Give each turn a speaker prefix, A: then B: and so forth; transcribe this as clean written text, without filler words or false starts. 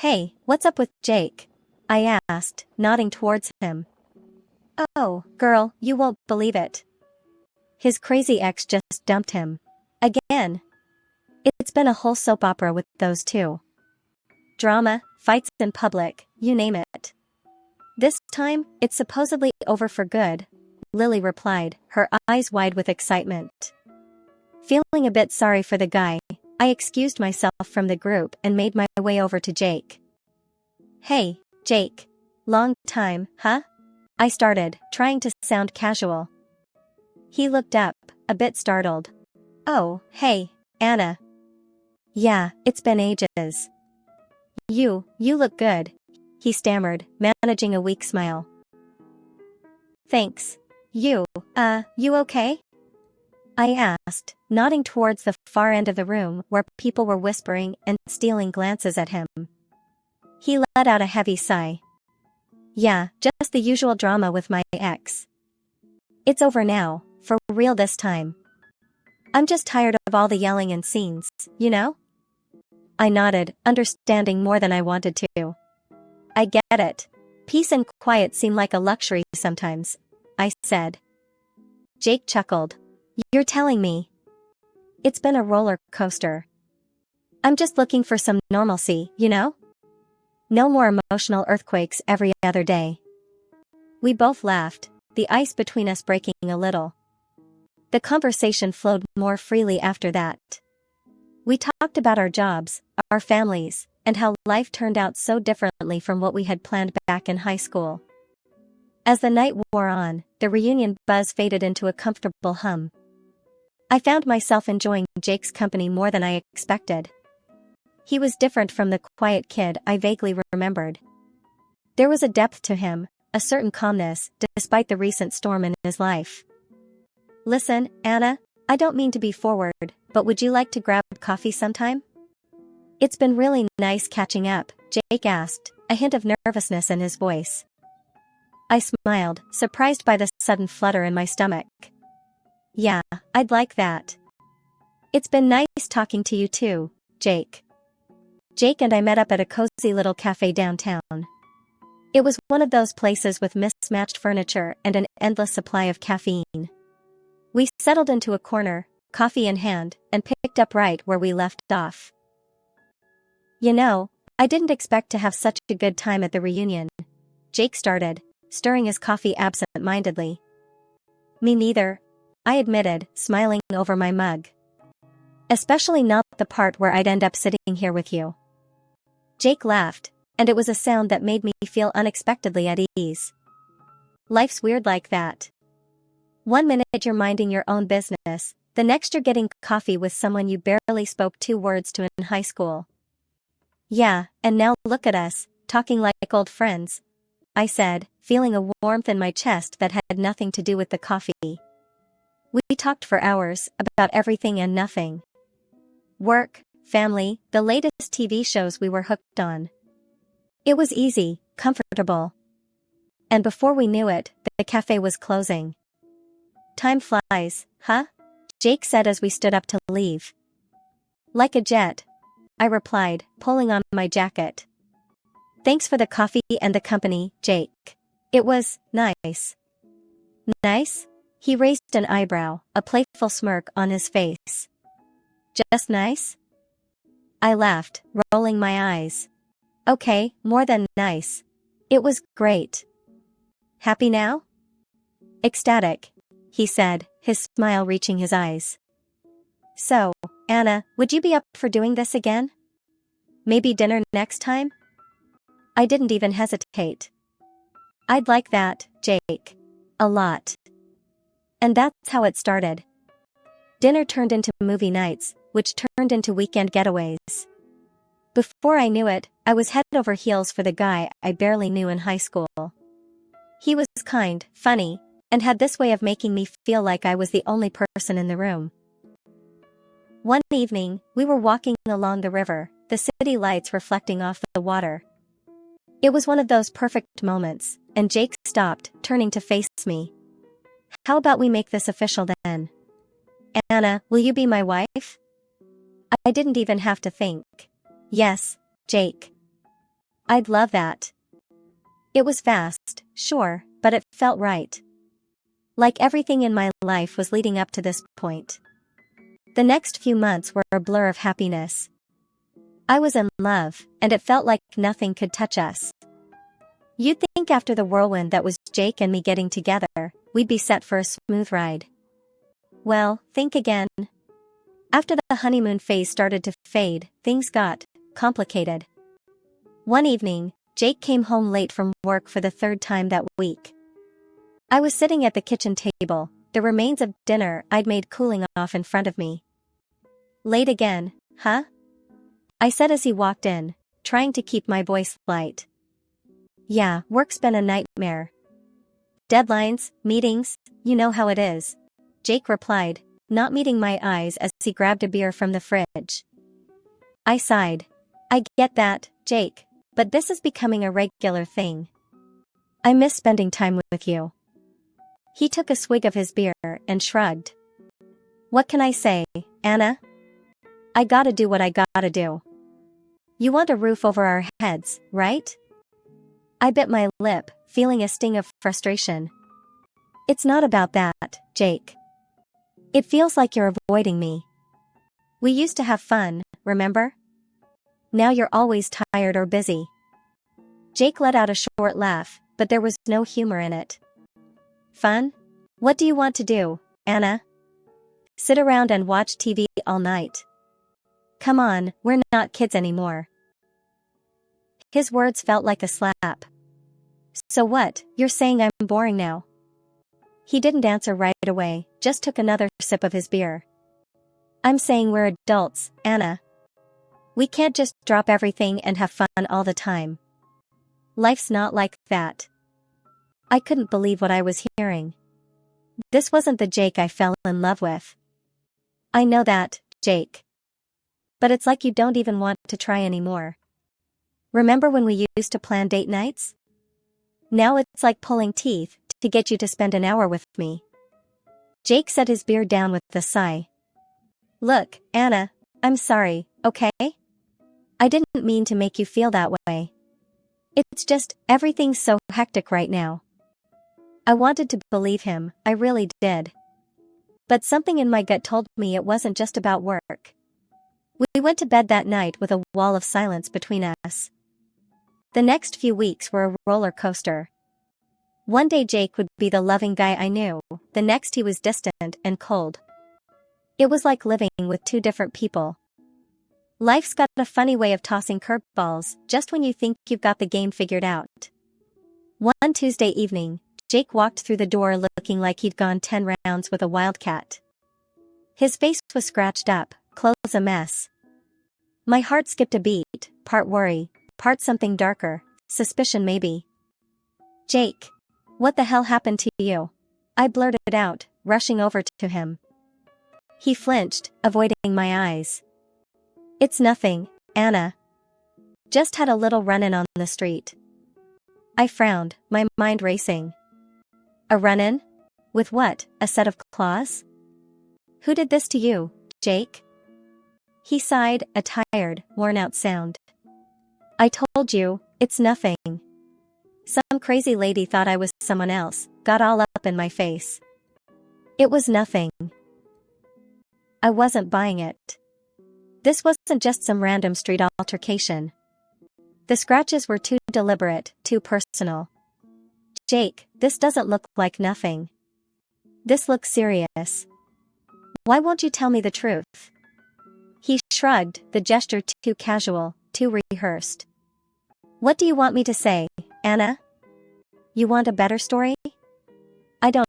A: Hey, what's up with Jake? I asked, nodding towards him. Oh, girl, you won't believe it. His crazy ex just dumped him. Again. It's been a whole soap opera with those two. Drama, fights in public, you name it. This time, it's supposedly over for good, Lily replied, her eyes wide with excitement. Feeling a bit sorry for the guy, I excused myself from the group and made my way over to Jake. Hey, Jake. Long time, huh? I started, trying to sound casual. He looked up, a bit startled. Oh, hey, Anna. Yeah, it's been ages. You look good, he stammered, managing a weak smile. Thanks. You okay? I asked, nodding towards the far end of the room where people were whispering and stealing glances at him. He let out a heavy sigh. Yeah, just the usual drama with my ex. It's over now, for real this time. I'm just tired of all the yelling and scenes, you know? I nodded, understanding more than I wanted to. I get it. Peace and quiet seem like a luxury sometimes, I said. Jake chuckled. You're telling me? It's been a roller coaster. I'm just looking for some normalcy, you know? No more emotional earthquakes every other day. We both laughed, the ice between us breaking a little. The conversation flowed more freely after that. We talked about our jobs, our families, and how life turned out so differently from what we had planned back in high school. As the night wore on, the reunion buzz faded into a comfortable hum. I found myself enjoying Jake's company more than I expected. He was different from the quiet kid I vaguely remembered. There was a depth to him, a certain calmness, despite the recent storm in his life. Listen, Anna, I don't mean to be forward, but would you like to grab coffee sometime? It's been really nice catching up, Jake asked, a hint of nervousness in his voice. I smiled, surprised by the sudden flutter in my stomach. Yeah, I'd like that. It's been nice talking to you too, Jake. Jake and I met up at a cozy little cafe downtown. It was one of those places with mismatched furniture and an endless supply of caffeine. We settled into a corner, coffee in hand, and picked up right where we left off. You know, I didn't expect to have such a good time at the reunion, Jake started, stirring his coffee absent-mindedly. Me neither, I admitted, smiling over my mug. Especially not the part where I'd end up sitting here with you. Jake laughed, and it was a sound that made me feel unexpectedly at ease. Life's weird like that. One minute you're minding your own business, the next you're getting coffee with someone you barely spoke 2 words to in high school. Yeah, and now look at us, talking like old friends, I said, feeling a warmth in my chest that had nothing to do with the coffee. We talked for hours, about everything and nothing. Work, family, the latest TV shows we were hooked on. It was easy, comfortable. And before we knew it, the cafe was closing. Time flies, huh? Jake said as we stood up to leave. Like a jet, I replied, pulling on my jacket. Thanks for the coffee and the company, Jake. It was nice. Nice? He raised an eyebrow, a playful smirk on his face. Just nice? I laughed, rolling my eyes. Okay, more than nice. It was great. Happy now? Ecstatic, he said, his smile reaching his eyes. So, Anna, would you be up for doing this again? Maybe dinner next time? I didn't even hesitate. I'd like that, Jake. A lot. And that's how it started. Dinner turned into movie nights, which turned into weekend getaways. Before I knew it, I was head over heels for the guy I barely knew in high school. He was kind, funny, and had this way of making me feel like I was the only person in the room. One evening, we were walking along the river, the city lights reflecting off the water. It was one of those perfect moments, and Jake stopped, turning to face me. How about we make this official then? Anna, will you be my wife? I didn't even have to think. Yes, Jake. I'd love that. It was fast, sure, but it felt right. Like everything in my life was leading up to this point. The next few months were a blur of happiness. I was in love, and it felt like nothing could touch us. You'd think after the whirlwind that was Jake and me getting together, we'd be set for a smooth ride. Well, think again. After the honeymoon phase started to fade, things got complicated. One evening, Jake came home late from work for the third time that week. I was sitting at the kitchen table, the remains of dinner I'd made cooling off in front of me. Late again, huh? I said as he walked in, trying to keep my voice light. Yeah, work's been a nightmare. Deadlines, meetings, you know how it is, Jake replied, not meeting my eyes as he grabbed a beer from the fridge. I sighed. I get that, Jake, but this is becoming a regular thing. I miss spending time with you. He took a swig of his beer and shrugged. What can I say, Anna? I gotta do what I gotta do. You want a roof over our heads, right? I bit my lip, feeling a sting of frustration. It's not about that, Jake. It feels like you're avoiding me. We used to have fun, remember? Now you're always tired or busy. Jake let out a short laugh, but there was no humor in it. Fun? What do you want to do, Anna? Sit around and watch TV all night. Come on, we're not kids anymore. His words felt like a slap. So what, you're saying I'm boring now? He didn't answer right away, just took another sip of his beer. I'm saying we're adults, Anna. We can't just drop everything and have fun all the time. Life's not like that. I couldn't believe what I was hearing. This wasn't the Jake I fell in love with. I know that, Jake. But it's like you don't even want to try anymore. Remember when we used to plan date nights? Now it's like pulling teeth to get you to spend an hour with me. Jake set his beer down with a sigh. Look, Anna, I'm sorry, okay? I didn't mean to make you feel that way. It's just, everything's so hectic right now. I wanted to believe him, I really did. But something in my gut told me it wasn't just about work. We went to bed that night with a wall of silence between us. The next few weeks were a roller coaster. One day Jake would be the loving guy I knew, the next he was distant and cold. It was like living with two different people. Life's got a funny way of tossing curveballs just when you think you've got the game figured out. One Tuesday evening, Jake walked through the door looking like he'd gone 10 rounds with a wildcat. His face was scratched up, clothes a mess. My heart skipped a beat, part worry, part something darker, suspicion maybe. Jake, what the hell happened to you? I blurted out, rushing over to him. He flinched, avoiding my eyes. It's nothing, Anna. Just had a little run-in on the street. I frowned, my mind racing. A run-in? With what, a set of claws? Who did this to you, Jake? He sighed, a tired, worn-out sound. I told you, it's nothing. Some crazy lady thought I was someone else, got all up in my face. It was nothing. I wasn't buying it. This wasn't just some random street altercation. The scratches were too deliberate, too personal. Jake, this doesn't look like nothing. This looks serious. Why won't you tell me the truth? He shrugged, the gesture too casual, too rehearsed. What do you want me to say, Anna? You want a better story? I don't